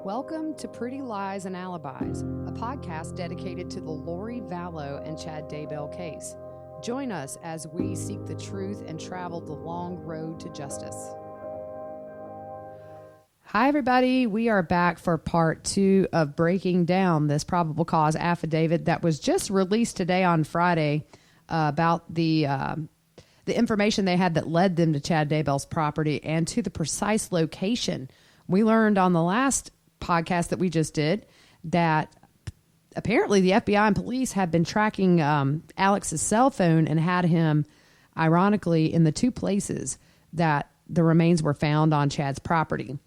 Welcome to Pretty Lies and Alibis, a podcast dedicated to the Lori Vallow and Chad Daybell case. Join us as we seek the truth and travel the long road to justice. Hi, everybody. We are back for part 2 of breaking down this probable cause affidavit that was just released today on Friday about the information they had that led them to Chad Daybell's property and to the precise location. We learned on the last podcast that we just did that apparently the FBI and police had been tracking Alex's cell phone and had him, ironically, in the 2 places that the remains were found on Chad's property.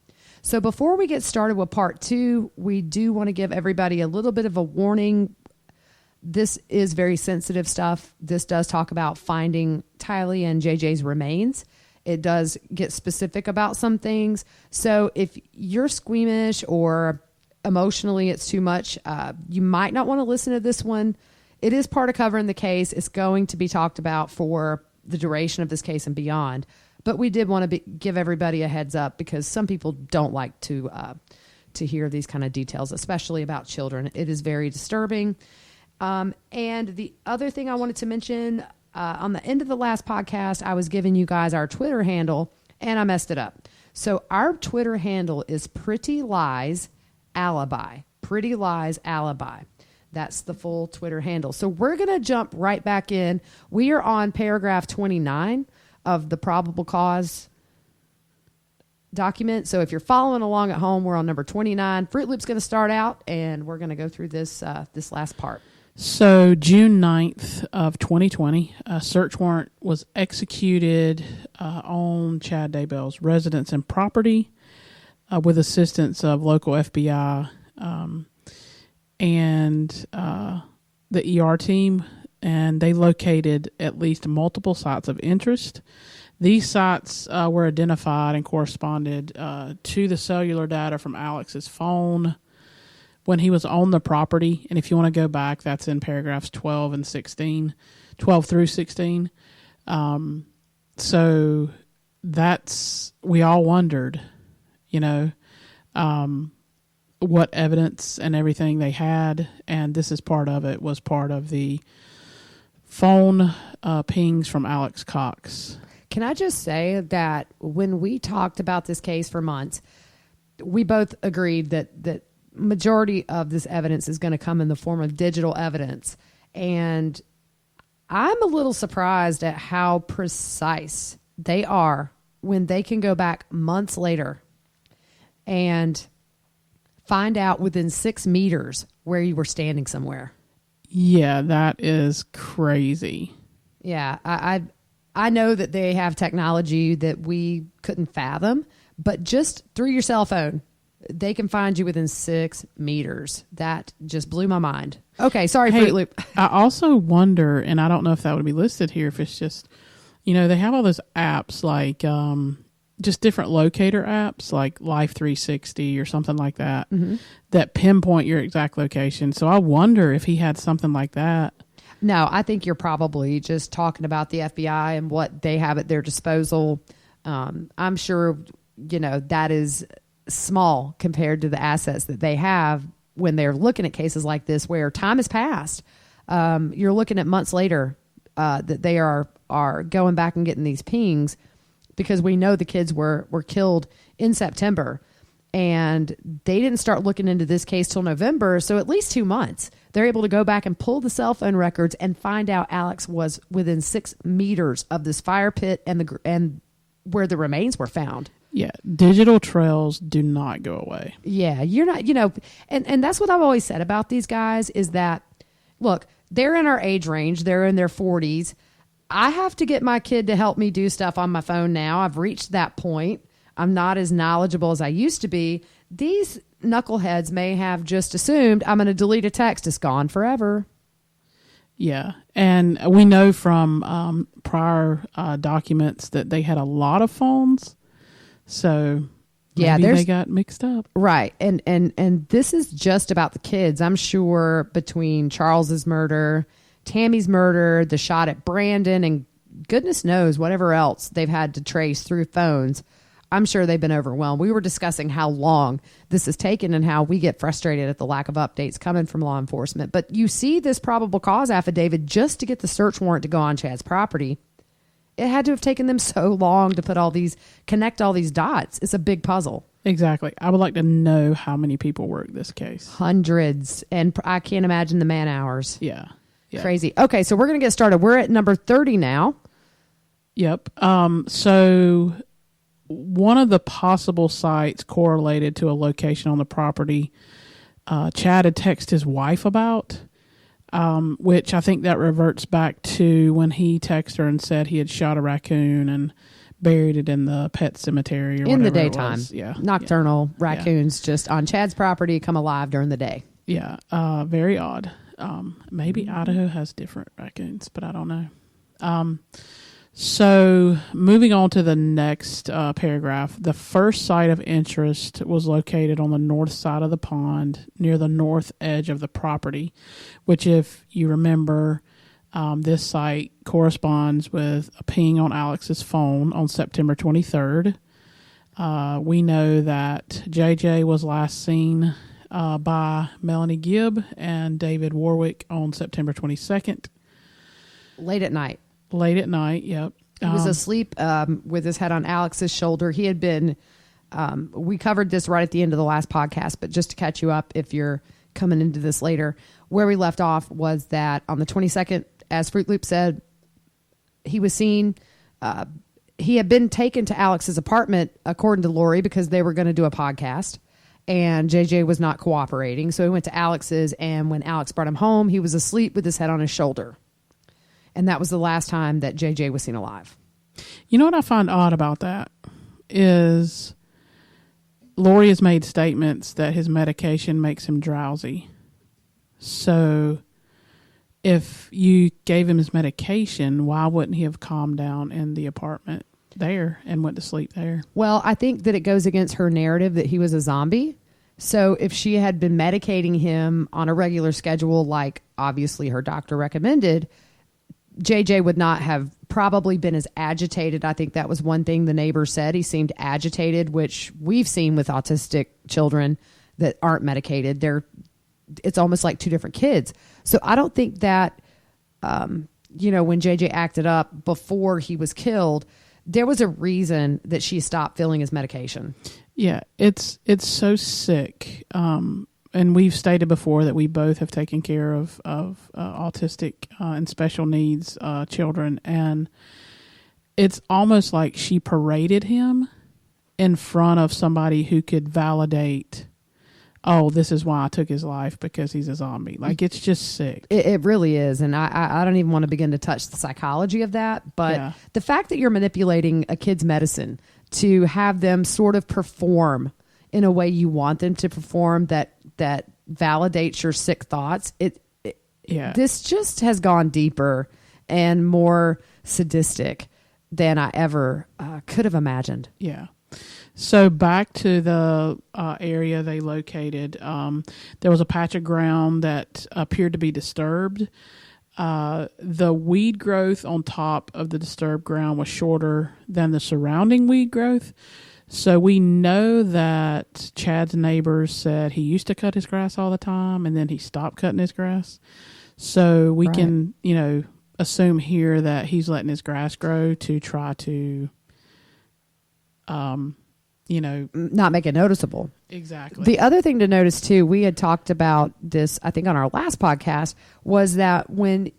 So before we get started with part 2, we do want to give everybody a little bit of a warning. This is very sensitive stuff. This does talk about finding Tylee and JJ's remains. It does get specific about some things. So if you're squeamish or emotionally it's too much, you might not want to listen to this one. It is part of covering the case. It's going to be talked about for the duration of this case and beyond. But we did want to give everybody a heads up because some people don't like to hear these kind of details, especially about children. It is very disturbing. And the other thing I wanted to mention, on the end of the last podcast, I was giving you guys our Twitter handle, and I messed it up. So our Twitter handle is Pretty Lies Alibi. Pretty Lies Alibi. That's the full Twitter handle. So we're going to jump right back in. We are on paragraph 29 of the probable cause document. So if you're following along at home, we're on number 29. Fruit Loop's going to start out, and we're going to go through this last part. So June 9th of 2020, a search warrant was executed on Chad Daybell's residence and property with assistance of local FBI and the ER team, and they located at least multiple sites of interest. These sites were identified and corresponded to the cellular data from Alex's phone when he was on the property. And if you want to go back, that's in paragraphs 12 through 16. So we all wondered, what evidence and everything they had. And this is part of it, was part of the phone pings from Alex Cox. Can I just say that when we talked about this case for months, we both agreed that majority of this evidence is going to come in the form of digital evidence. And I'm a little surprised at how precise they are when they can go back months later and find out within 6 meters where you were standing somewhere. Yeah, that is crazy. Yeah, I know that they have technology that we couldn't fathom, but just through your cell phone, they can find you within 6 meters. That just blew my mind. Okay, sorry, Fruit Loop. I also wonder, and I don't know if that would be listed here, if it's just, they have all those apps like just different locator apps like Life 360 or something like that, that pinpoint your exact location. So I wonder if he had something like that. No, I think you're probably just talking about the FBI and what they have at their disposal. I'm sure, that is small compared to the assets that they have when they're looking at cases like this where time has passed. You're looking at months later that they are going back and getting these pings because we know the kids were killed in September and they didn't start looking into this case till November. So at least 2 months, they're able to go back and pull the cell phone records and find out Alex was within 6 meters of this fire pit and where the remains were found. Yeah, digital trails do not go away. Yeah, you're not, and that's what I've always said about these guys is that, look, they're in our age range. They're in their 40s. I have to get my kid to help me do stuff on my phone now. I've reached that point. I'm not as knowledgeable as I used to be. These knuckleheads may have just assumed I'm going to delete a text. It's gone forever. Yeah, and we know from prior documents that they had a lot of phones. So maybe they got mixed up. Right. And this is just about the kids. I'm sure between Charles's murder, Tammy's murder, the shot at Brandon, and goodness knows whatever else they've had to trace through phones. I'm sure they've been overwhelmed. We were discussing how long this has taken and how we get frustrated at the lack of updates coming from law enforcement. But you see this probable cause affidavit just to get the search warrant to go on Chad's property. It had to have taken them so long to connect all these dots. It's a big puzzle. Exactly. I would like to know how many people worked this case. Hundreds. And I can't imagine the man hours. Yeah. Crazy. Okay, so we're going to get started. We're at number 30 now. Yep. So one of the possible sites correlated to a location on the property, Chad had texted his wife about, which I think that reverts back to when he texted her and said he had shot a raccoon and buried it in the pet cemetery or in the whatever it daytime. was. Yeah. Nocturnal raccoons just on Chad's property come alive during the day. Yeah. Very odd. Maybe Idaho has different raccoons, but I don't know. So moving on to the next paragraph, the first site of interest was located on the north side of the pond near the north edge of the property, which, if you remember, this site corresponds with a ping on Alex's phone on September 23rd. We know that JJ was last seen by Melanie Gibb and David Warwick on September 22nd. Late at night. Yep. He was asleep with his head on Alex's shoulder. He had been, we covered this right at the end of the last podcast, but just to catch you up if you're coming into this later, where we left off was that on the 22nd, as Fruit Loop said, he was seen, he had been taken to Alex's apartment, according to Lori, because they were going to do a podcast. And JJ was not cooperating. So he went to Alex's, and when Alex brought him home, he was asleep with his head on his shoulder. And that was the last time that JJ was seen alive. You know what I find odd about that is Lori has made statements that his medication makes him drowsy. So if you gave him his medication, why wouldn't he have calmed down in the apartment there and went to sleep there? Well, I think that it goes against her narrative that he was a zombie. So if she had been medicating him on a regular schedule, like obviously her doctor recommended, JJ would not have probably been as agitated. I think that was one thing the neighbor said. He seemed agitated, which we've seen with autistic children that aren't medicated. It's almost like two different kids. So I don't think that, when JJ acted up before he was killed, there was a reason that she stopped filling his medication. Yeah, it's so sick. And we've stated before that we both have taken care of autistic and special needs children. And it's almost like she paraded him in front of somebody who could validate, oh, this is why I took his life, because he's a zombie. Like, it's just sick. It really is. And I don't even want to begin to touch the psychology of that. But the fact that you're manipulating a kid's medicine to have them sort of perform in a way you want them to perform that validates your sick thoughts. This just has gone deeper and more sadistic than I ever could have imagined. Yeah. So back to the area they located, there was a patch of ground that appeared to be disturbed. The weed growth on top of the disturbed ground was shorter than the surrounding weed growth. So we know that Chad's neighbors said he used to cut his grass all the time, and then he stopped cutting his grass. So we can, assume here that he's letting his grass grow to try to, not make it noticeable. Exactly. The other thing to notice too, we had talked about this, I think on our last podcast, was that when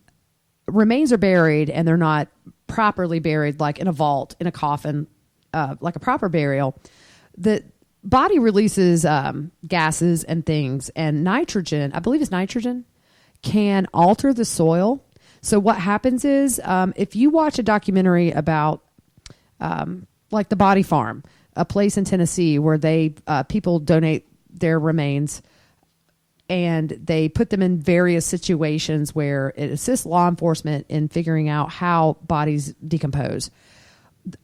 remains are buried and they're not properly buried, like in a vault, in a coffin, like a proper burial, the body releases gases and things, and nitrogen, I believe it's nitrogen, can alter the soil. So what happens is, if you watch a documentary about like the Body Farm, a place in Tennessee where they people donate their remains and they put them in various situations where it assists law enforcement in figuring out how bodies decompose.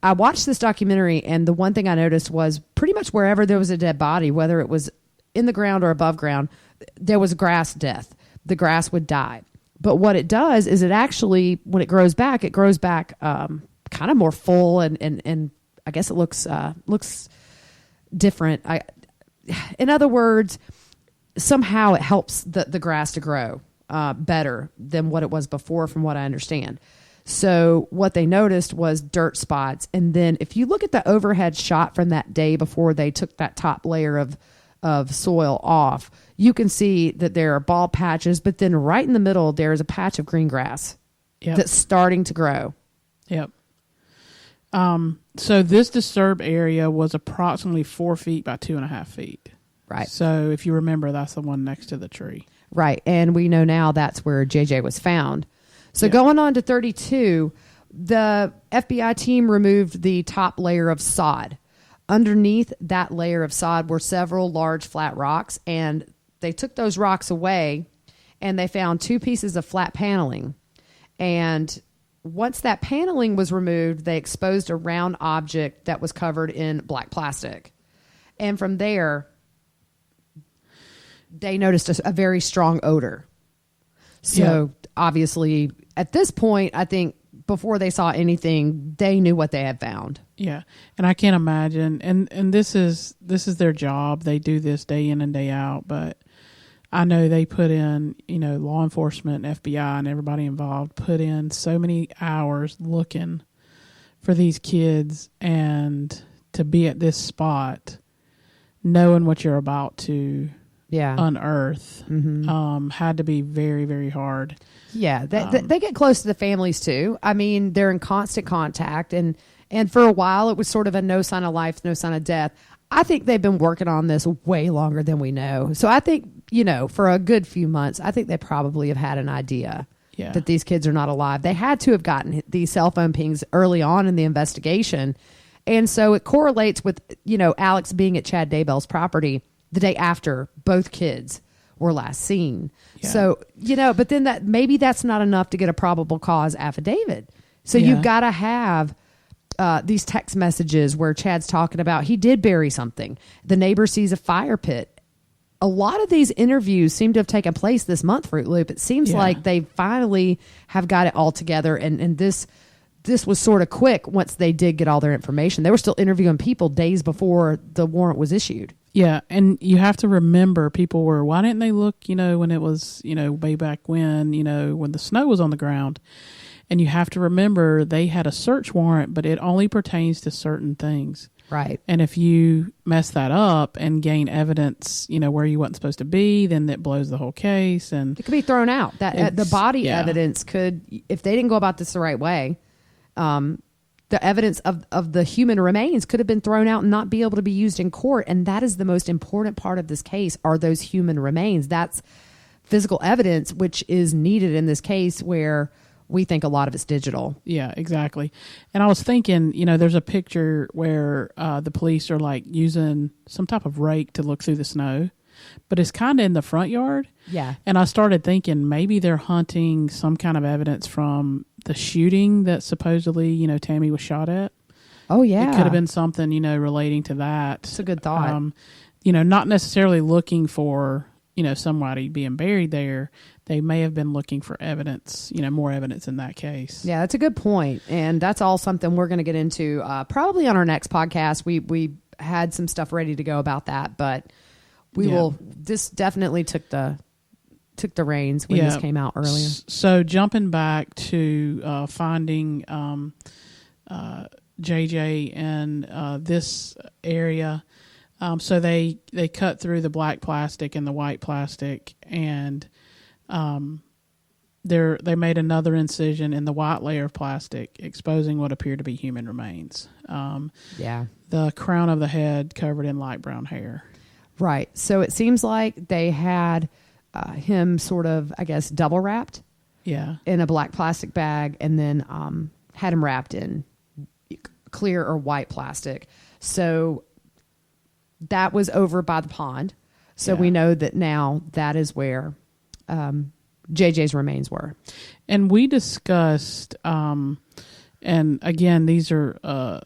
I watched this documentary, and the one thing I noticed was pretty much wherever there was a dead body, whether it was in the ground or above ground, there was grass death. The grass would die. But what it does is it actually, when it grows back kind of more full and I guess it looks different. In other words, somehow it helps the grass to grow better than what it was before, from what I understand. So what they noticed was dirt spots. And then if you look at the overhead shot from that day before they took that top layer of soil off, you can see that there are bald patches, but then right in the middle, there is a patch of green grass that's starting to grow. Yep. So this disturbed area was approximately 4 feet by 2.5 feet. Right. So if you remember, that's the one next to the tree. Right. And we know now that's where JJ was found. So going on to 32, the FBI team removed the top layer of sod. Underneath that layer of sod were several large flat rocks, and they took those rocks away, and they found 2 pieces of flat paneling. And once that paneling was removed, they exposed a round object that was covered in black plastic. And from there, they noticed a very strong odor. So obviously, at this point, I think before they saw anything, they knew what they had found. Yeah, and I can't imagine. And this is their job. They do this day in and day out. But I know they put in, law enforcement, FBI, and everybody involved put in so many hours looking for these kids, and to be at this spot, knowing what you're about to unearth, had to be very, very hard. Yeah, they get close to the families too. I mean, they're in constant contact, and for a while it was sort of a no sign of life, no sign of death. I think they've been working on this way longer than we know. So I think, for a good few months, I think they probably have had an idea that these kids are not alive. They had to have gotten these cell phone pings early on in the investigation. And so it correlates with, Alex being at Chad Daybell's property the day after both kids were last seen. Yeah. So, but then maybe that's not enough to get a probable cause affidavit. So you've got to have these text messages where Chad's talking about he did bury something. The neighbor sees a fire pit. A lot of these interviews seem to have taken place this month, Fruit Loop. It seems like they finally have got it all together. And this was sort of quick once they did get all their information. They were still interviewing people days before the warrant was issued. Yeah, and you have to remember, people were, why didn't they look, when it was, way back when the snow was on the ground? And you have to remember they had a search warrant, but it only pertains to certain things. Right. And if you mess that up and gain evidence, where you wasn't supposed to be, then that blows the whole case. And it could be thrown out. That the body evidence could, if they didn't go about this the right way, the evidence of the human remains could have been thrown out and not be able to be used in court. And that is the most important part of this case, are those human remains. That's physical evidence, which is needed in this case where we think a lot of it's digital. Yeah, exactly. And I was thinking, there's a picture where the police are like using some type of rake to look through the snow, but it's kind of in the front yard. Yeah. And I started thinking maybe they're hunting some kind of evidence from the shooting that supposedly, Tammy was shot at. Oh, yeah. It could have been something, relating to that. It's a good thought. Not necessarily looking for, somebody being buried there. They may have been looking for evidence, more evidence in that case. Yeah, that's a good point. And that's all something we're going to get into probably on our next podcast. We had some stuff ready to go about that, but we will. This definitely took the reins when this came out earlier. So jumping back to finding JJ in this area, so they cut through the black plastic and the white plastic, and they made another incision in the white layer of plastic, exposing what appeared to be human remains. The crown of the head covered in light brown hair. Right. So it seems like they had him sort of, I guess, double wrapped. Yeah. In a black plastic bag, and then had him wrapped in clear or white plastic. So that was over by the pond. So we know that now that is where JJ's remains were. And we discussed, and again, these are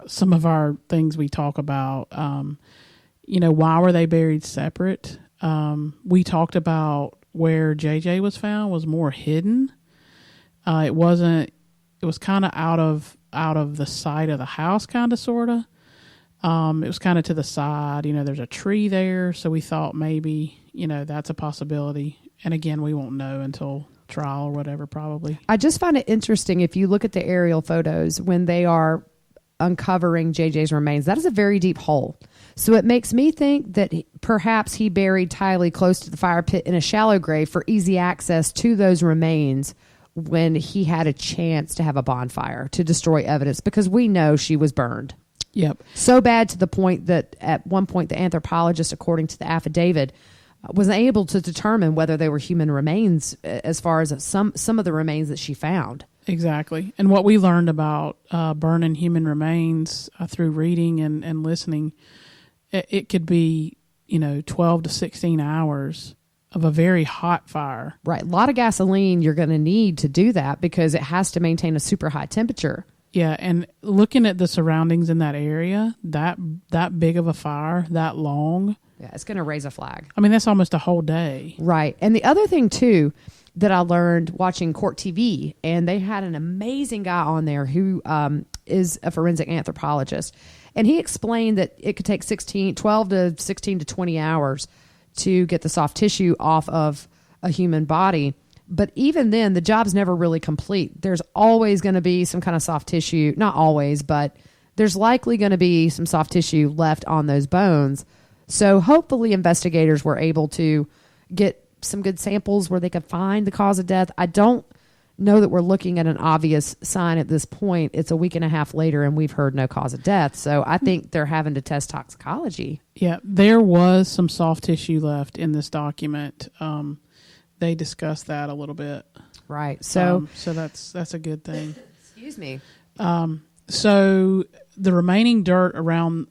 some of our things we talk about. Why were they buried separate? We talked about where JJ was found was more hidden. It was kind of out of out of the side of the house, kind of, sort of. It was kind of to the side. You know, there's a tree there, so we thought maybe, you know, that's a possibility. And again, we won't know until trial or whatever, probably. I just find it interesting if you look at the aerial photos when they are uncovering JJ's remains. That is a very deep hole. So it makes me think that perhaps he buried Tylee close to the fire pit in a shallow grave for easy access to those remains when he had a chance to have a bonfire to destroy evidence, because we know she was burned. Yep. So bad to the point that at one point the anthropologist, according to the affidavit, was able to determine whether they were human remains as far as some of the remains that she found. Exactly. And what we learned about burning human remains through reading and listening, it could be, you know, 12 to 16 hours of a very hot fire. Right. A lot of gasoline you're going to need to do that because it has to maintain a super high temperature. Yeah, and looking at the surroundings in that area, that big of a fire, that long. Yeah, it's going to raise a flag. I mean, that's almost a whole day. Right. And the other thing, too, that I learned watching Court TV, and they had an amazing guy on there who is a forensic anthropologist. And he explained that it could take 12 to 16 to 20 hours to get the soft tissue off of a human body. But even then, the job's never really complete. There's always going to be some kind of soft tissue. Not always, but there's likely going to be some soft tissue left on those bones. So hopefully investigators were able to get some good samples where they could find the cause of death. I don't know that we're looking at an obvious sign at this point. It's a week and a half later and we've heard no cause of death. So I think they're having to test toxicology. Yeah, there was some soft tissue left in this document. They discussed that a little bit. Right. So that's a good thing. Excuse me. So the remaining dirt around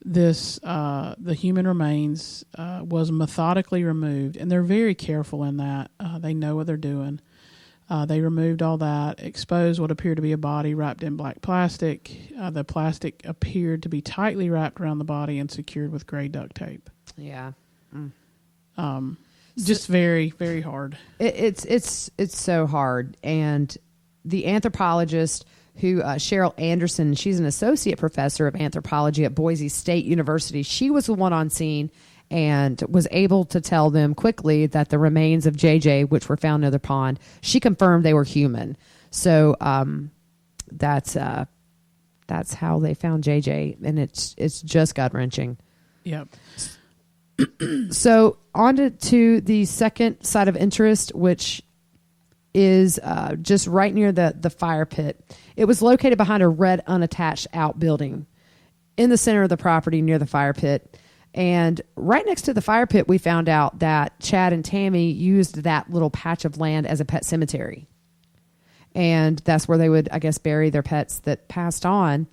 the human remains was methodically removed, and they're very careful in that. They know what they're doing. They removed all that, exposed what appeared to be a body wrapped in black plastic. The plastic appeared to be tightly wrapped around the body and secured with gray duct tape. Yeah. Just very, very hard. It's so hard. And the anthropologist who Cheryl Anderson, she's an associate professor of anthropology at Boise State University. She was the one on scene and was able to tell them quickly that the remains of JJ, which were found near the pond, she confirmed they were human. So that's how they found JJ, and it's just gut-wrenching. Yep. So on to the second site of interest, which is just right near the fire pit. It was located behind a red unattached outbuilding in the center of the property near the fire pit. And right next to the fire pit, we found out that Chad and Tammy used that little patch of land as a pet cemetery. And that's where they would, I guess, bury their pets that passed on.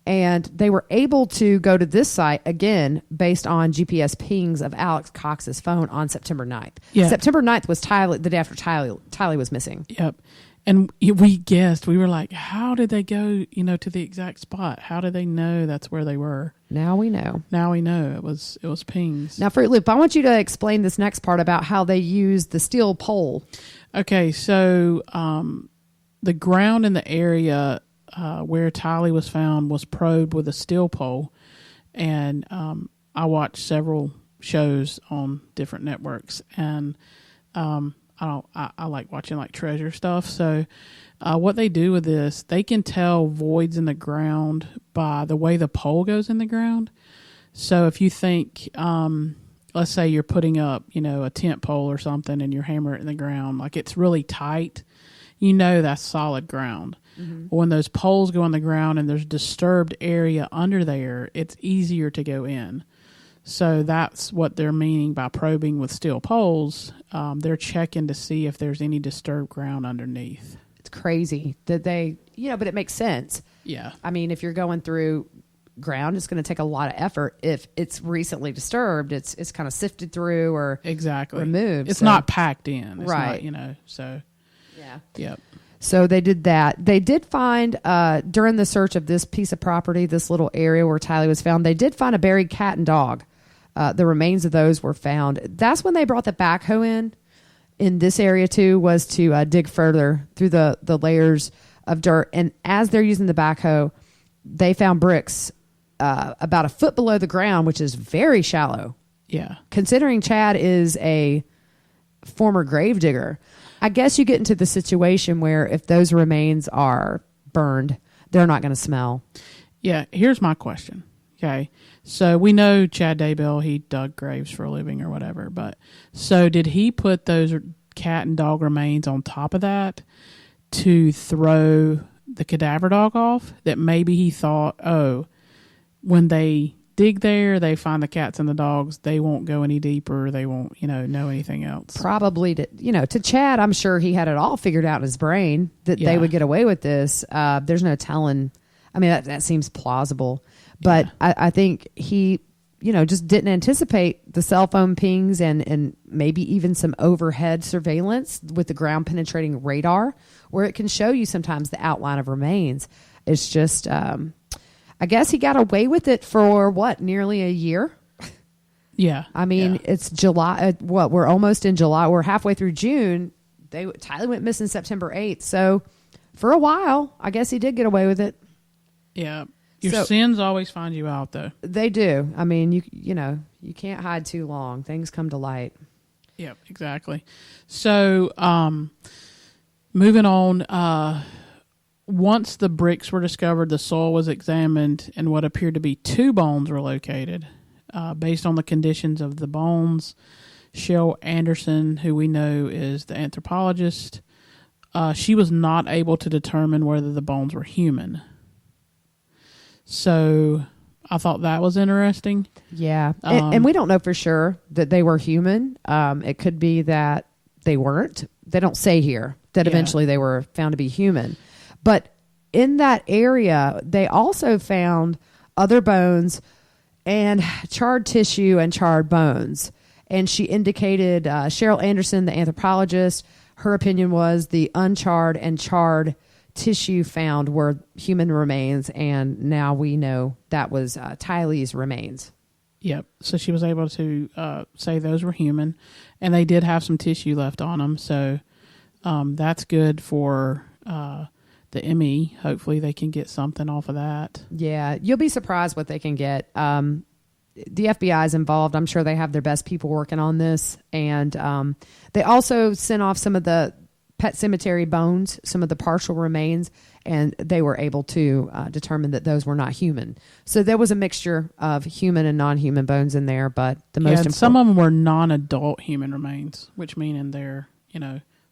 And they were able to go to this site again based on GPS pings of Alex Cox's phone on September 9th. Yeah. September 9th was the day after Tylee was missing. Yep. And we guessed, we were like, how did they go, to the exact spot? How did they know that's where they were? Now we know. It was pings. Now, Fruit Loop, I want you to explain this next part about how they used the steel pole. Okay, so the ground in the area where Tylee was found was probed with a steel pole, and I watched several shows on different networks, and I like watching like treasure stuff. So what they do with this, they can tell voids in the ground by the way the pole goes in the ground. So if you think, let's say you're putting up, a tent pole or something, and you hammer it in the ground, like it's really tight, that's solid ground. Mm-hmm. When those poles go in the ground and there's disturbed area under there, it's easier to go in. So that's what they're meaning by probing with steel poles. They're checking to see if there's any disturbed ground underneath. It's crazy that they, but it makes sense. Yeah. I mean, if you're going through ground, it's going to take a lot of effort. If it's recently disturbed, it's kind of sifted through or exactly removed. It's not packed in. It's right. Not, so. Yeah. Yep. So they did that. They did find, during the search of this piece of property, this little area where Tylee was found, they did find a buried cat and dog. The remains of those were found. That's when they brought the backhoe in this area too, was to dig further through the layers of dirt. And as they're using the backhoe, they found bricks about a foot below the ground, which is very shallow. Yeah. Considering Chad is a former gravedigger, I guess you get into the situation where if those remains are burned, they're not going to smell. Yeah. Here's my question. Okay. So we know Chad Daybell, he dug graves for a living or whatever. But so did he put those cat and dog remains on top of that to throw the cadaver dog off? That maybe he thought, oh, when they dig there, they find the cats and the dogs, they won't go any deeper. They won't, know anything else. Probably, to Chad, I'm sure he had it all figured out in his brain that they would get away with this. There's no telling. I mean, that seems plausible. But I think he, just didn't anticipate the cell phone pings and maybe even some overhead surveillance with the ground penetrating radar where it can show you sometimes the outline of remains. It's just... I guess he got away with it for nearly a year? Yeah. I mean, it's July. We're almost in July. We're halfway through June. Tyler went missing September 8th. So for a while, I guess he did get away with it. Yeah. Your sins always find you out, though. They do. I mean, you can't hide too long. Things come to light. Yep, exactly. So moving on, once the bricks were discovered, the soil was examined, and what appeared to be 2 bones were located. Based on the conditions of the bones, Cheryl Anderson, who we know is the anthropologist, she was not able to determine whether the bones were human. So I thought that was interesting. Yeah, and we don't know for sure that they were human. It could be that they weren't. They don't say here that eventually they were found to be human. But in that area, they also found other bones and charred tissue and charred bones. And she indicated, Cheryl Anderson, the anthropologist, her opinion was the uncharred and charred tissue found were human remains. And now we know that was Tylee's remains. Yep. So she was able to say those were human. And they did have some tissue left on them. So that's good for... the ME, hopefully they can get something off of that. Yeah, you'll be surprised what they can get. The FBI is involved. I'm sure they have their best people working on this. And they also sent off some of the pet cemetery bones, some of the partial remains, and they were able to determine that those were not human. So there was a mixture of human and non-human bones in there, but the most important... some of them were non-adult human remains, which meaning they're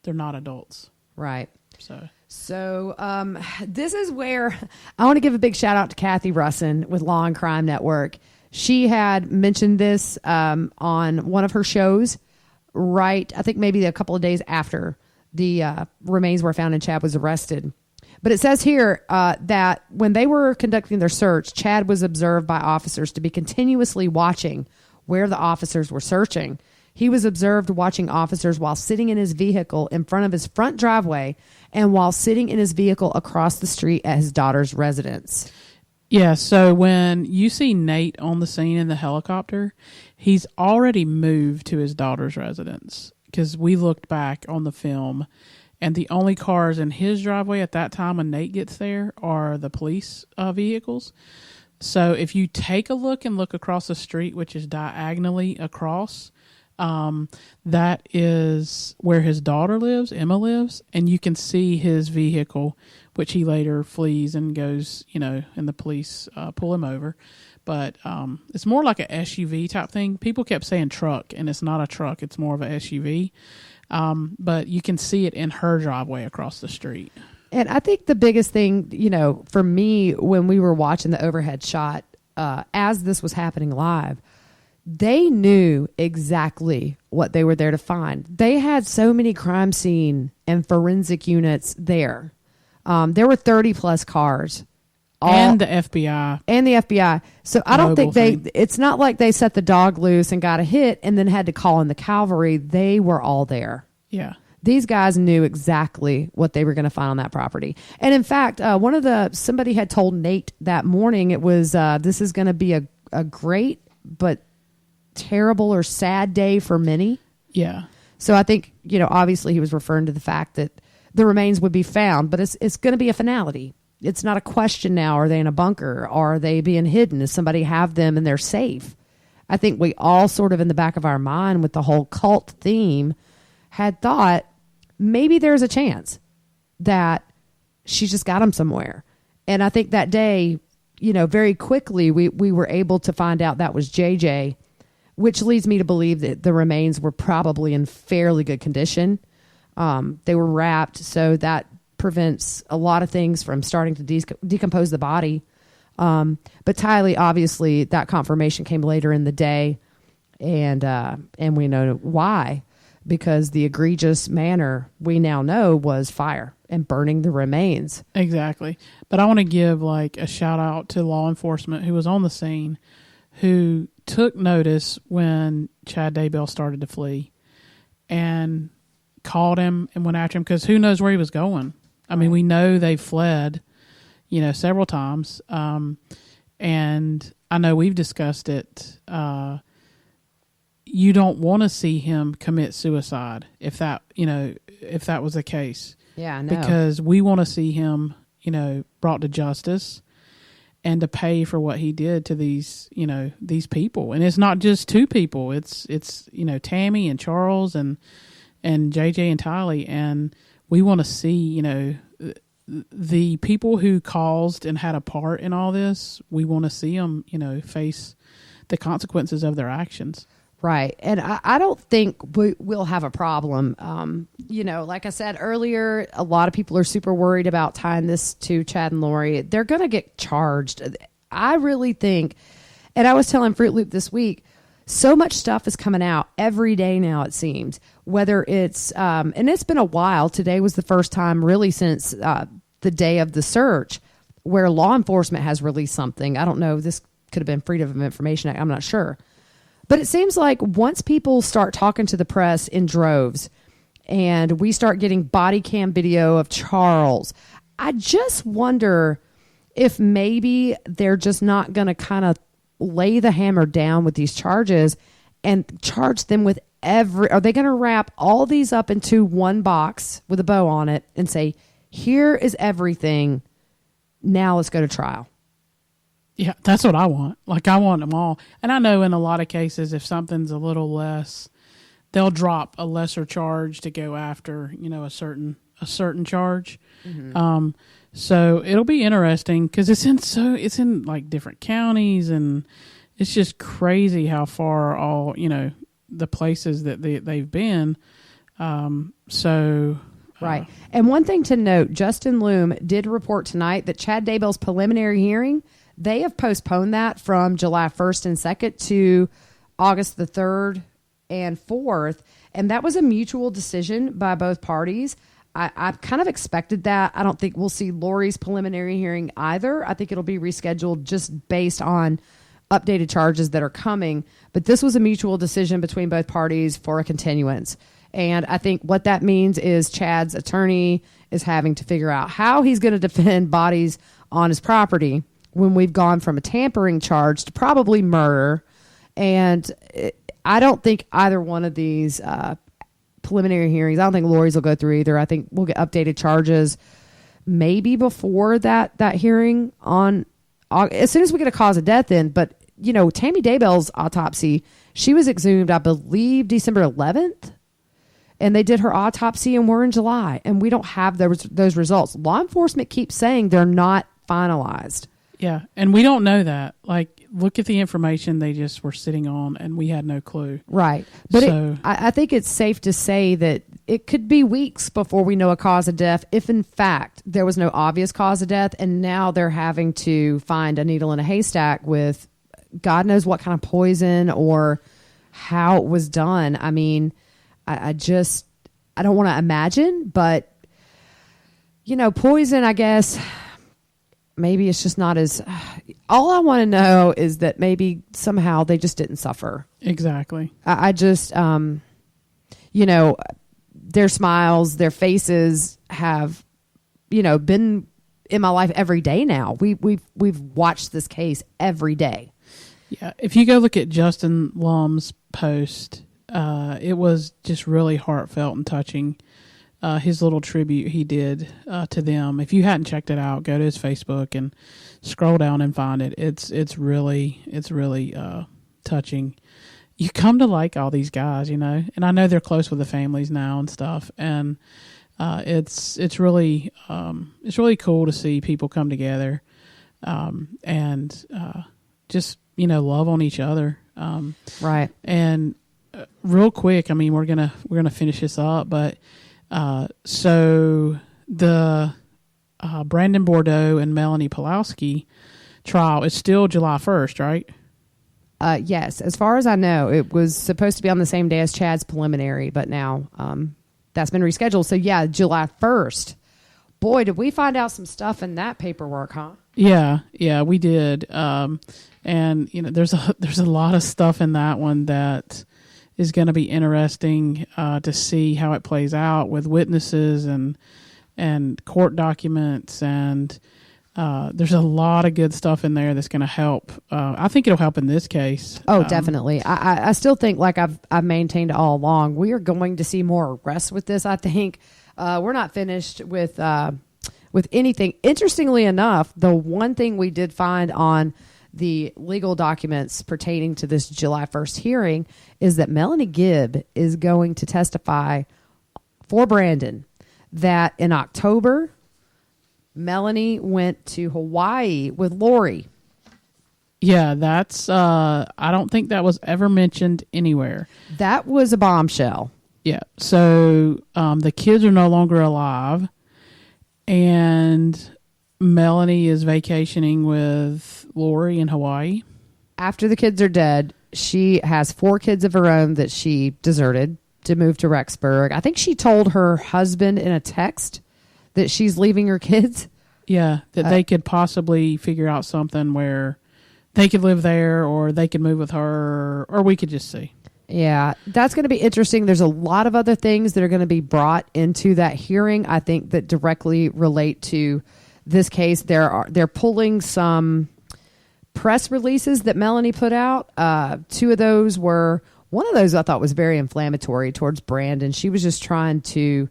not adults. Right. So this is where I want to give a big shout out to Kathy Russin with Law and Crime Network. She had mentioned this on one of her shows, I think maybe a couple of days after the remains were found and Chad was arrested. But it says here that when they were conducting their search, Chad was observed by officers to be continuously watching where the officers were searching. He was observed watching officers while sitting in his vehicle in front of his front driveway and while sitting in his vehicle across the street at his daughter's residence. Yeah, so when you see Nate on the scene in the helicopter, he's already moved to his daughter's residence because we looked back on the film and the only cars in his driveway at that time when Nate gets there are the police vehicles. So if you take a look and look across the street, which is diagonally across... that is where his daughter lives, Emma lives, and you can see his vehicle, which he later flees and goes, and the police pull him over. But it's more like a SUV type thing. People kept saying truck, and it's not a truck. It's more of a SUV. But you can see it in her driveway across the street. And I think the biggest thing, for me, when we were watching the overhead shot, as this was happening live, they knew exactly what they were there to find. They had so many crime scene and forensic units there. There were 30 plus cars. And the FBI. So I don't think it's not like they set the dog loose and got a hit and then had to call in the cavalry. They were all there. Yeah. These guys knew exactly what they were going to find on that property. And in fact, somebody had told Nate that morning, it was, this is going to be a great, but terrible or sad day for many. Yeah. So I think, obviously he was referring to the fact that the remains would be found, but it's going to be a finality. It's not a question now, are they in a bunker? Are they being hidden? Does somebody have them and they're safe? I think we all sort of in the back of our mind with the whole cult theme had thought maybe there's a chance that she just got them somewhere. And I think that day, very quickly we were able to find out that was JJ, which leads me to believe that the remains were probably in fairly good condition. They were wrapped, so that prevents a lot of things from starting to decompose the body. But Tylee, obviously, that confirmation came later in the day, and we know why, because the egregious manner we now know was fire and burning the remains. Exactly. But I want to give a shout out to law enforcement who was on the scene, who took notice when Chad Daybell started to flee and called him and went after him, because who knows where he was going. I mean, we know they fled, several times. And I know we've discussed it. You don't want to see him commit suicide if that was the case. Yeah, I know. Because we want to see him, brought to justice and to pay for what he did to these people. And it's not just two people. It's Tammy and Charles and JJ and Tylee. And we want to see, the people who caused and had a part in all this. We want to see them, face the consequences of their actions. Right. And I don't think we'll have a problem. Like I said earlier, a lot of people are super worried about tying this to Chad and Lori. They're going to get charged. I really think, and I was telling Fruit Loop this week, so much stuff is coming out every day now, it seems, whether it's, and it's been a while. Today was the first time really since the day of the search where law enforcement has released something. I don't know. This could have been Freedom of Information Act. I'm not sure. But it seems like once people start talking to the press in droves and we start getting body cam video of Charles, I just wonder if maybe they're just not going to kind of lay the hammer down with these charges and charge them with are they going to wrap all these up into one box with a bow on it and say, here is everything. Now let's go to trial. Yeah, that's what I want. I want them all. And I know in a lot of cases, if something's a little less, they'll drop a lesser charge to go after, a certain charge. Mm-hmm. So it'll be interesting because it's in different counties, and it's just crazy how far all, the places that they've been. Right. And one thing to note, Justin Loom did report tonight that Chad Daybell's preliminary hearing, they have postponed that from July 1st and 2nd to August the 3rd and 4th. And that was a mutual decision by both parties. I kind of expected that. I don't think we'll see Lori's preliminary hearing either. I think it'll be rescheduled just based on updated charges that are coming. But this was a mutual decision between both parties for a continuance. And I think what that means is Chad's attorney is having to figure out how he's going to defend bodies on his property when we've gone from a tampering charge to probably murder. And I don't think either one of these preliminary hearings, I don't think Lori's will go through either. I think we'll get updated charges maybe before that hearing on as soon as we get a cause of death in. But, Tammy Daybell's autopsy, she was exhumed, I believe, December 11th. And they did her autopsy and we're in July. And we don't have those results. Law enforcement keeps saying they're not finalized. Yeah, and we don't know that. Look at the information they just were sitting on, and we had no clue. Right. But I think it's safe to say that it could be weeks before we know a cause of death if, in fact, there was no obvious cause of death, and now they're having to find a needle in a haystack with God knows what kind of poison or how it was done. I mean, I don't want to imagine, but, poison, I guess... Maybe it's just not as... all I want to know is that maybe somehow they just didn't suffer. Exactly. I just, their smiles, their faces have, been in my life every day now. We've watched this case every day. Yeah. If you go look at Justin Lum's post, it was just really heartfelt and touching. his little tribute he did to them. If you hadn't checked it out, go to his Facebook and scroll down and find it. It's really touching. You come to like all these guys, you know, and I know they're close with the families now and stuff, and it's really cool to see people come together and just, you know, love on each other. Right. And real quick, I mean, we're gonna finish this up, but so the Brandon Bordeaux and Melanie Polowski trial is still July 1st, right? Yes, as far as I know, it was supposed to be on the same day as Chad's preliminary, but now that's been rescheduled. So yeah, July 1st. Boy, did we find out some stuff in that paperwork, huh? Yeah, we did. And you know, there's a lot of stuff in that one that is going to be interesting to see how it plays out with witnesses and court documents, and there's a lot of good stuff in there that's going to help. I think it'll help in this case. Oh, definitely. I still think, like I've maintained all along, we are going to see more arrests with this. I think we're not finished with anything. Interestingly enough, the one thing we did find on the legal documents pertaining to this July 1st hearing is that Melanie Gibb is going to testify for Brandon that in October, Melanie went to Hawaii with Lori. Yeah, that's, I don't think that was ever mentioned anywhere. That was a bombshell. Yeah. So, the kids are no longer alive, and Melanie is vacationing with Lori in Hawaii. After the kids are dead, she has 4 kids of her own that she deserted to move to Rexburg. I think she told her husband in a text that she's leaving her kids. Yeah, that they could possibly figure out something where they could live there, or they could move with her, or we could just see. Yeah, that's going to be interesting. There's a lot of other things that are going to be brought into that hearing, I think, that directly relate to this case. They're pulling some press releases that Melanie put out. 2 of those were, one of those I thought was very inflammatory towards Brandon. She was just trying to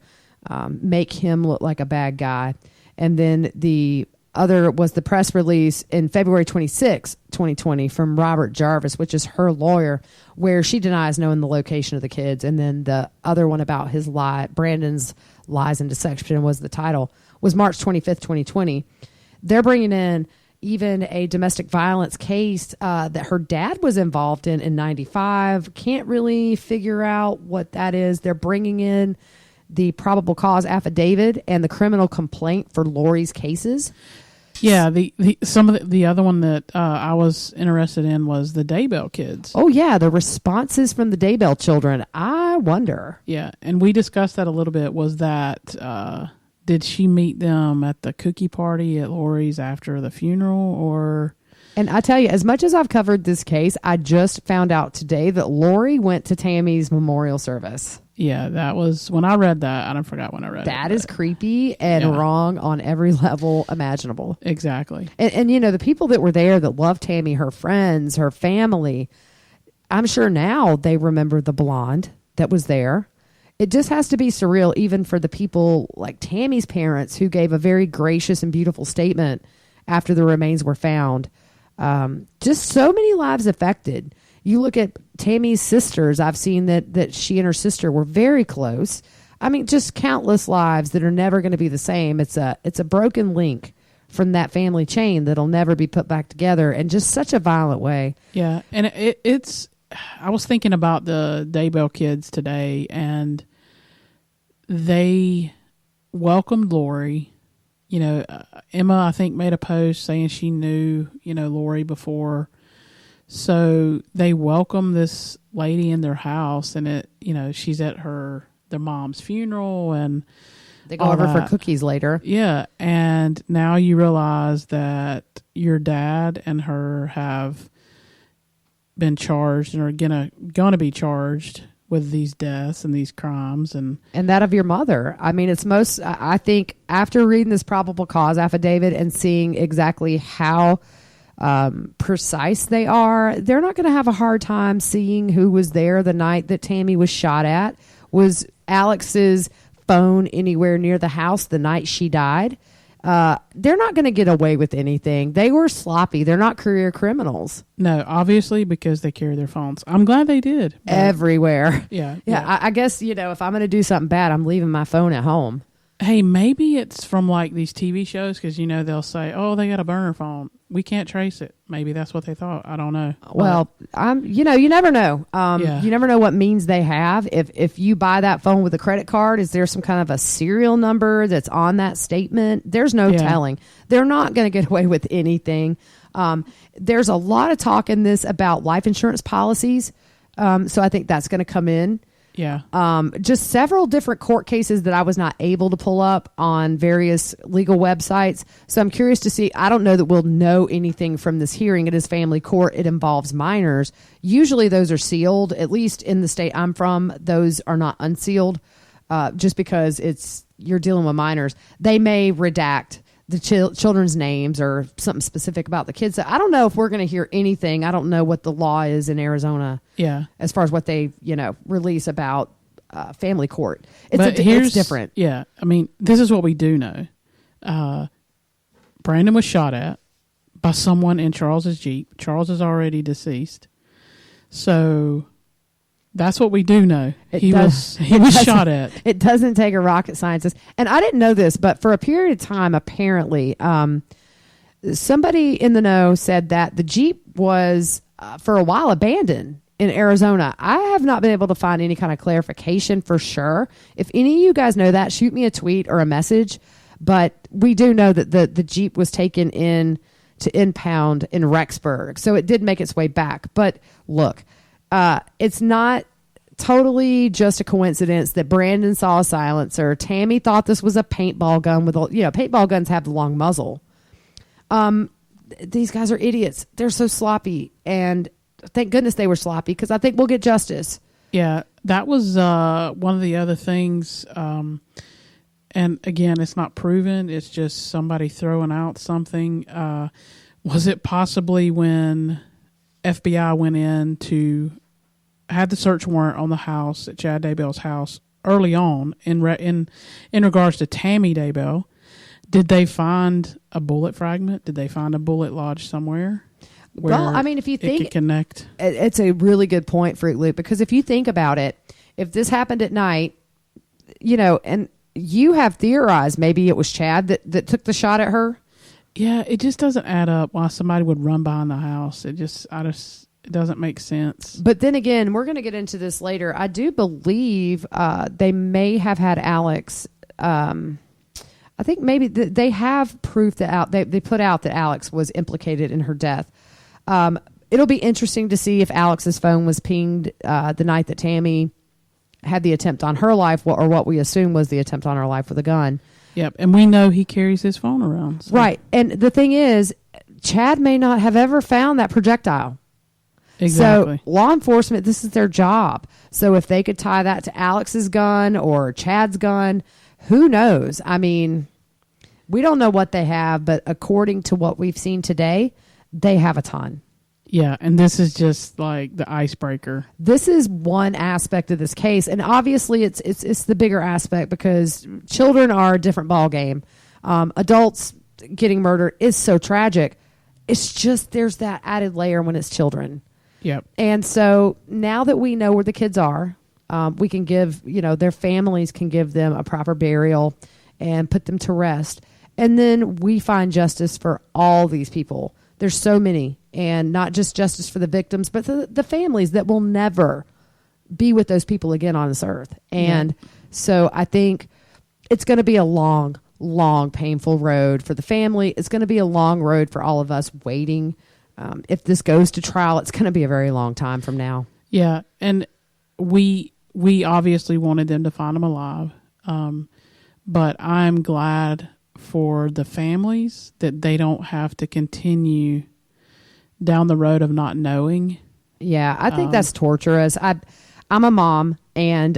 make him look like a bad guy. And then the other was the press release in February 26, 2020 from Robert Jarvis, which is her lawyer, where she denies knowing the location of the kids. And then the other one about his Brandon's lies and deception was the title, was March 25th, 2020. They're bringing in even a domestic violence case that her dad was involved in 95. Can't really figure out what that is. They're bringing in the probable cause affidavit and the criminal complaint for Lori's cases. Yeah, some of the other one that I was interested in was the Daybell kids. Oh yeah, the responses from the Daybell children. I wonder. Yeah, and we discussed that a little bit. Was that did she meet them at the cookie party at Lori's after the funeral, or? And I tell you, as much as I've covered this case, I just found out today that Lori went to Tammy's memorial service. Yeah, that was when I read that. I don't forgot when I read that. That is creepy and wrong on every level imaginable. Exactly. And you know, the people that were there that loved Tammy, her friends, her family, I'm sure now they remember the blonde that was there. It just has to be surreal, even for the people like Tammy's parents, who gave a very gracious and beautiful statement after the remains were found. Just so many lives affected. You look at Tammy's sisters. I've seen that she and her sister were very close. I mean, just countless lives that are never going to be the same. It's a broken link from that family chain that'll never be put back together, in just such a violent way. Yeah, and it's. I was thinking about the Daybell kids today, and they welcomed Lori. You know, Emma, I think, made a post saying she knew, Lori before. So they welcome this lady in their house, and she's at their mom's funeral, and they go over for cookies later. Yeah. And now you realize that your dad and her have been charged and are gonna be charged with these deaths and these crimes, and that of your mother. I mean, I think after reading this probable cause affidavit and seeing exactly how precise they are, they're not going to have a hard time seeing who was there the night that Tammy was shot at. Was Alex's phone anywhere near the house the night she died, they're not going to get away with anything. They were sloppy. They're not career criminals. No, obviously, because they carry their phones. I'm glad they did. Everywhere. Yeah. I guess, if I'm going to do something bad, I'm leaving my phone at home. Hey, maybe it's from like these TV shows because, they'll say, oh, they got a burner phone. We can't trace it. Maybe that's what they thought. I don't know. Well, you never know. You never know what means they have. If you buy that phone with a credit card, is there some kind of a serial number that's on that statement? There's no telling. They're not going to get away with anything. There's a lot of talk in this about life insurance policies. So I think that's going to come in. Yeah. Just several different court cases that I was not able to pull up on various legal websites. So I'm curious to see. I don't know that we'll know anything from this hearing. It is family court. It involves minors. Usually those are sealed. At least in the state I'm from, those are not unsealed. Just because you're dealing with minors. They may redact the children's names or something specific about the kids. So I don't know if we're going to hear anything. I don't know what the law is in Arizona. Yeah. As far as what they, release about family court. It's different. Yeah. I mean, this is what we do know. Brandon was shot at by someone in Charles's Jeep. Charles is already deceased. So that's what we do know. He was shot at. It doesn't take a rocket scientist. And I didn't know this, but for a period of time, apparently, somebody in the know said that the Jeep was, for a while, abandoned in Arizona. I have not been able to find any kind of clarification for sure. If any of you guys know that, shoot me a tweet or a message. But we do know that the Jeep was taken in to impound in Rexburg. So it did make its way back. But look, it's not totally just a coincidence that Brandon saw a silencer. Tammy thought this was a paintball gun with paintball guns have the long muzzle. These guys are idiots. They're so sloppy, and thank goodness they were sloppy because I think we'll get justice. Yeah, that was one of the other things. And again, it's not proven. It's just somebody throwing out something. Was it possibly when FBI went in had the search warrant on the house at Chad Daybell's house early on in regards to Tammy Daybell? Did they find a bullet fragment? Did they find a bullet lodged somewhere? Well, I mean, if you think it could connect, it's a really good point, Fruit Loop, because if you think about it, if this happened at night, and you have theorized maybe it was Chad that took the shot at her. Yeah, it just doesn't add up why somebody would run behind the house. It doesn't make sense. But then again, we're going to get into this later. I do believe they may have had Alex. I think maybe they have proof that they put out that Alex was implicated in her death. It'll be interesting to see if Alex's phone was pinged the night that Tammy had the attempt on her life, or what we assume was the attempt on her life with a gun. Yep, and we know he carries his phone around. So. Right, and the thing is, Chad may not have ever found that projectile. Exactly. So law enforcement, this is their job. So if they could tie that to Alex's gun or Chad's gun, who knows? I mean, we don't know what they have, but according to what we've seen today, they have a ton. Yeah, and this is just like the icebreaker. This is one aspect of this case, and obviously it's the bigger aspect because children are a different ball game. Adults getting murdered is so tragic. It's just there's that added layer when it's children. Yep. And so now that we know where the kids are, we can give, their families can give them a proper burial and put them to rest. And then we find justice for all these people. There's so many, and not just justice for the victims, but the families that will never be with those people again on this earth. And so I think it's going to be a long, long, painful road for the family. It's going to be a long road for all of us waiting. If this goes to trial, it's going to be a very long time from now. Yeah, and we obviously wanted them to find them alive, but I'm glad for the families that they don't have to continue down the road of not knowing. Yeah, I think that's torturous. I'm a mom, and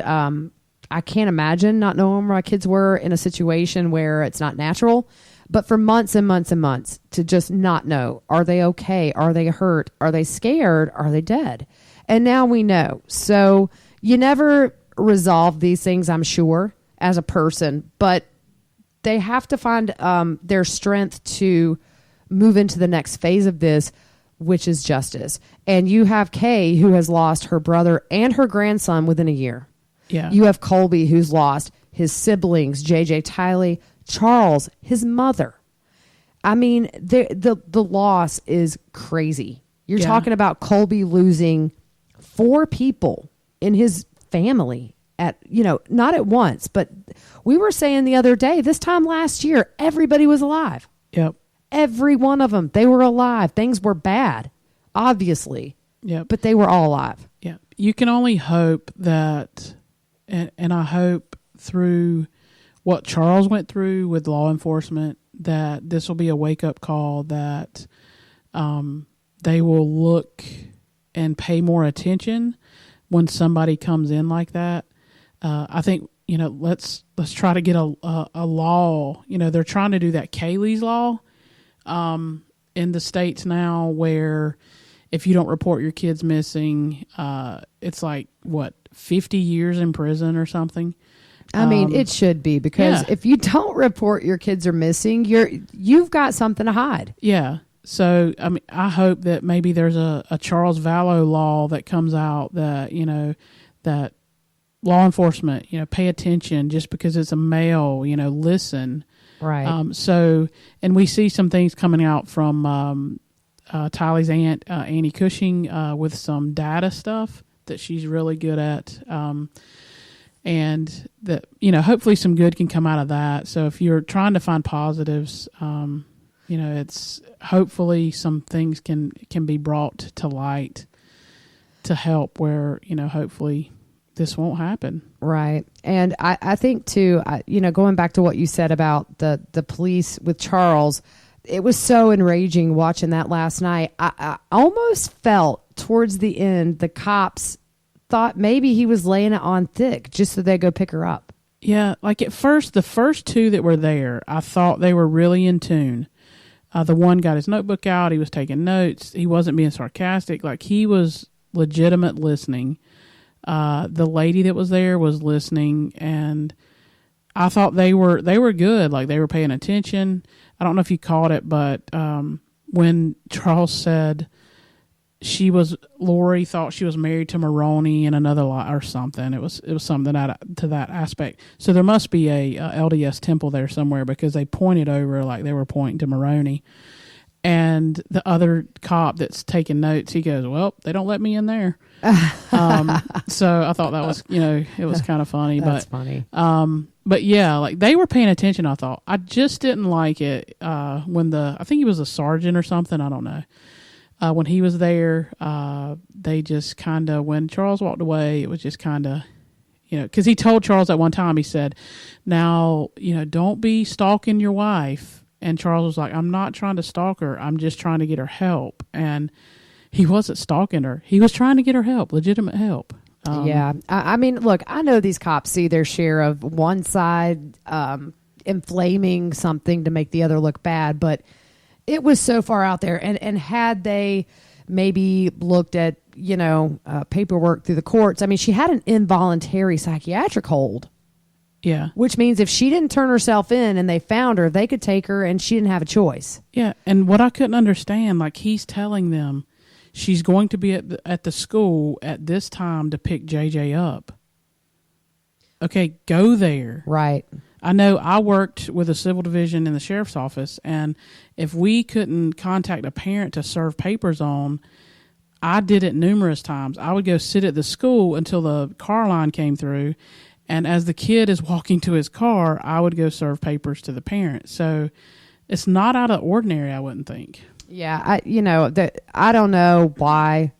I can't imagine not knowing where my kids were in a situation where it's not natural. But for months and months and months to just not know, are they okay? Are they hurt? Are they scared? Are they dead? And now we know. So you never resolve these things, I'm sure. as a person, but they have to find their strength to move into the next phase of this, which is justice. And you have Kay, who has lost her brother and her grandson within a year. Yeah. You have Colby, who's lost his siblings, JJ Tiley, Charles, his mother. I mean, the loss is crazy. You're talking about Colby losing 4 people in his family at, not at once, but we were saying the other day, this time last year, everybody was alive. Yep. Every one of them, they were alive. Things were bad, obviously. Yep. But they were all alive. Yeah. You can only hope that, and I hope through what Charles went through with law enforcement, that this will be a wake-up call, that they will look and pay more attention when somebody comes in like that. I think, let's try to get a law. They're trying to do that Kaylee's law in the States now, where if you don't report your kids missing, it's like, 50 years in prison or something. I mean, it should be, because if you don't report your kids are missing, you've got something to hide. Yeah. So, I mean, I hope that maybe there's a Charles Vallow law that comes out that, that law enforcement, pay attention just because it's a male, listen. Right. So, and we see some things coming out from Tylee's aunt, Annie Cushing, with some data stuff that she's really good at. And that, hopefully some good can come out of that. So if you're trying to find positives, it's hopefully some things can be brought to light to help where, hopefully this won't happen. Right. And I think too, going back to what you said about the police with Charles, it was so enraging watching that last night. I almost felt towards the end, the cops thought maybe he was laying it on thick just so they'd go pick her up. Yeah. Like at first, the first 2 that were there, I thought they were really in tune. The one got his notebook out. He was taking notes. He wasn't being sarcastic. Like, he was legitimate listening. The lady that was there was listening, and I thought they were good. Like, they were paying attention. I don't know if you caught it, but when Charles said Lori thought she was married to Maroney and another lot or something. It was something to that aspect. So there must be a LDS temple there somewhere, because they pointed over like they were pointing to Maroney. And the other cop that's taking notes, he goes, "Well, they don't let me in there." So I thought that was, it was kind of funny. That's funny. But yeah, like they were paying attention. I thought I just didn't like it when I think he was a sergeant or something. I don't know. When he was there, they just kind of, when Charles walked away, it was just kind of, because he told Charles at one time, he said, "Now, don't be stalking your wife." And Charles was like, "I'm not trying to stalk her. I'm just trying to get her help." And he wasn't stalking her. He was trying to get her help, legitimate help. Yeah. I mean, look, I know these cops see their share of one side inflaming something to make the other look bad, but it was so far out there. And had they maybe looked at, paperwork through the courts, I mean, she had an involuntary psychiatric hold. Yeah. Which means if she didn't turn herself in and they found her, they could take her, and she didn't have a choice. Yeah. And what I couldn't understand, like, he's telling them she's going to be at the school at this time to pick JJ up. Okay, go there. Right. I know I worked with a civil division in the sheriff's office, and if we couldn't contact a parent to serve papers on, I did it numerous times. I would go sit at the school until the car line came through, and as the kid is walking to his car, I would go serve papers to the parent. So it's not out of ordinary, I wouldn't think. Yeah, I don't know why.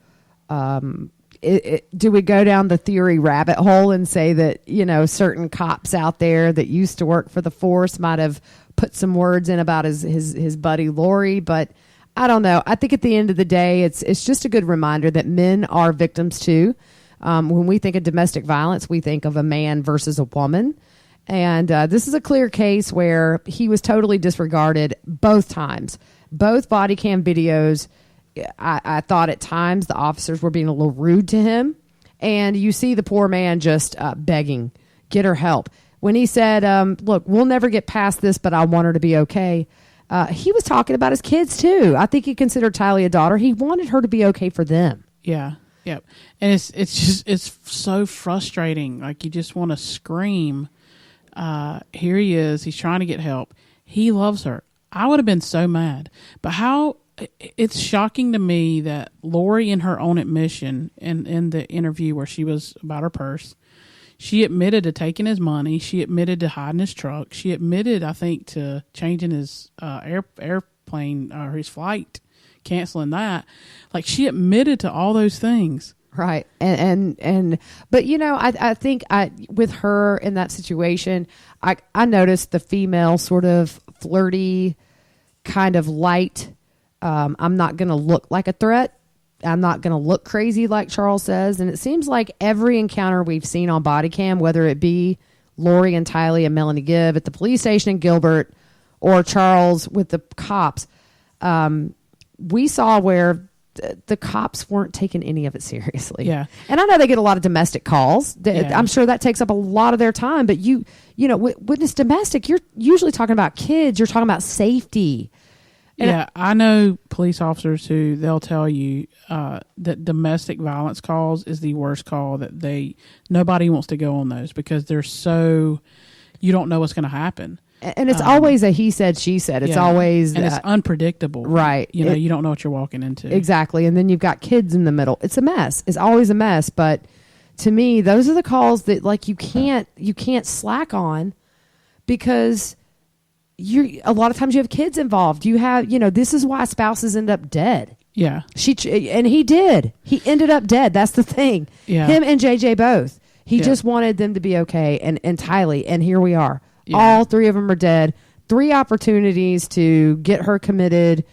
Do we go down the theory rabbit hole and say that, certain cops out there that used to work for the force might have put some words in about his buddy Lori? But I don't know. I think at the end of the day, it's just a good reminder that men are victims too. When we think of domestic violence, we think of a man versus a woman. And this is a clear case where he was totally disregarded both times. Both body cam videos, I thought at times the officers were being a little rude to him. And you see the poor man just begging, get her help. when he said, look, we'll never get past this, but I want her to be okay. He was talking about his kids too. I think he considered Tylee a daughter. He wanted her to be okay for them. Yeah. Yep. And it's so frustrating. Like, you just want to scream. Here he is. He's trying to get help. He loves her. I would have been so mad. But it's shocking to me that Lori, in her own admission, in the interview where she was about her purse, she admitted to taking his money. She admitted to hiding his truck. She admitted, I think, to changing his airplane or his flight, canceling that. Like, she admitted to all those things. Right. And but, you know, I think with her in that situation, I noticed the female sort of flirty, kind of light. I'm not going to look like a threat. I'm not going to look crazy like Charles says. And it seems like every encounter we've seen on body cam, whether it be Lori and Tylee and Melanie Gibb at the police station in Gilbert or Charles with the cops, we saw where the cops weren't taking any of it seriously. Yeah. And I know they get a lot of domestic calls. Yeah. I'm sure that takes up a lot of their time. But you know, when it's domestic, you're usually talking about kids. You're talking about safety. And I know police officers who they'll tell you that domestic violence calls is the worst call, that nobody wants to go on those because they're so, you don't know what's going to happen. And it's always a he said, she said. It's always... And it's unpredictable. Right. You know, you don't know what you're walking into. Exactly. And then you've got kids in the middle. It's a mess. It's always a mess. But to me, those are the calls that, like, you can't slack on because a lot of times you have kids involved. You have, you know, this is why spouses end up dead. Yeah. And he did. He ended up dead. That's the thing. Yeah. Him and JJ both. He just wanted them to be okay. And Tylee. And here we are. Yeah. All three of them are dead. 3 opportunities to get her committed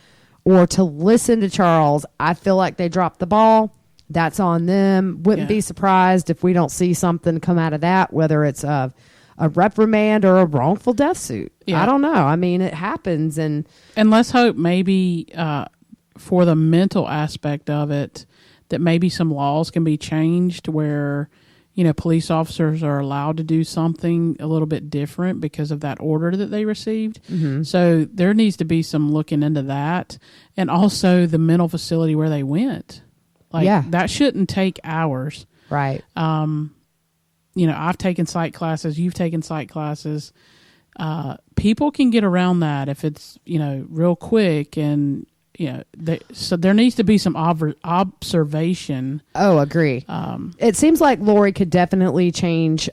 or to listen to Charles. I feel like they dropped the ball. That's on them. Wouldn't be surprised if we don't see something come out of that, whether it's a reprimand or a wrongful death suit. Yeah. I don't know. I mean, it happens. And let's hope maybe for the mental aspect of it, that maybe some laws can be changed where, you know, police officers are allowed to do something a little bit different because of that order that they received. Mm-hmm. So there needs to be some looking into that. And also the mental facility where they went. Like, that shouldn't take hours. Right. You know, I've taken psych classes. You've taken psych classes. People can get around that if it's, you know, real quick. And, you know, so there needs to be some observation. Oh, agree. It seems like Lori could definitely change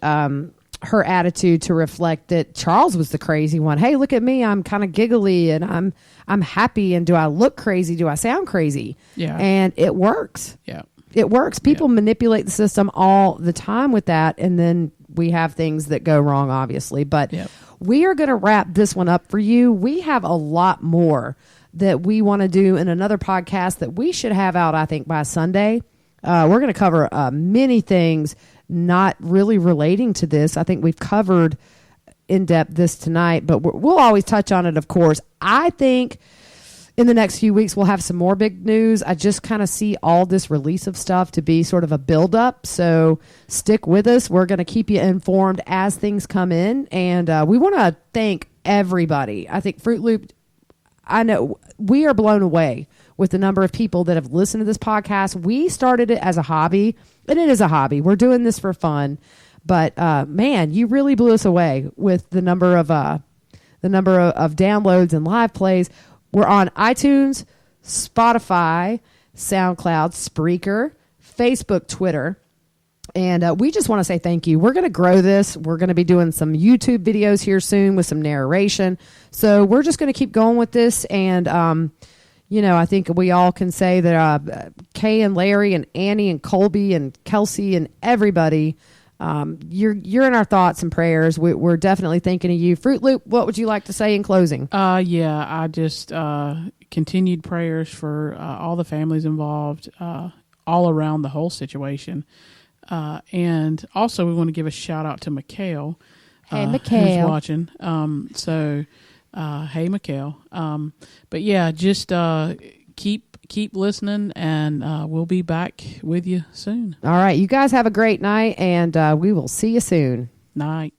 her attitude to reflect that Charles was the crazy one. Hey, look at me. I'm kind of giggly and I'm happy. And do I look crazy? Do I sound crazy? Yeah. And it works. Yeah. It works. People manipulate the system all the time with that. And then we have things that go wrong, obviously. But we are going to wrap this one up for you. We have a lot more that we want to do in another podcast that we should have out, I think, by Sunday. We're going to cover many things not really relating to this. I think we've covered in depth this tonight, but we'll always touch on it, of course. I think in the next few weeks, we'll have some more big news. I just kind of see all this release of stuff to be sort of a buildup. So stick with us. We're going to keep you informed as things come in. And we want to thank everybody. I think Fruit Loop, I know we are blown away with the number of people that have listened to this podcast. We started it as a hobby, and it is a hobby. We're doing this for fun. But man, you really blew us away with the number of downloads and live plays. We're on iTunes, Spotify, SoundCloud, Spreaker, Facebook, Twitter. And we just want to say thank you. We're going to grow this. We're going to be doing some YouTube videos here soon with some narration. So we're just going to keep going with this. And, you know, I think we all can say that Kay and Larry and Annie and Colby and Kelsey and everybody, you're in our thoughts and prayers. We're definitely thinking of you. Fruit Loop, what would you like to say in closing? I just continued prayers for all the families involved, all around the whole situation. And also we want to give a shout out to Mikhail. Hey, Mikhail. Who's watching. Hey, Mikhail. But yeah, just keep listening, and we'll be back with you soon. All right. You guys have a great night, and we will see you soon. Night.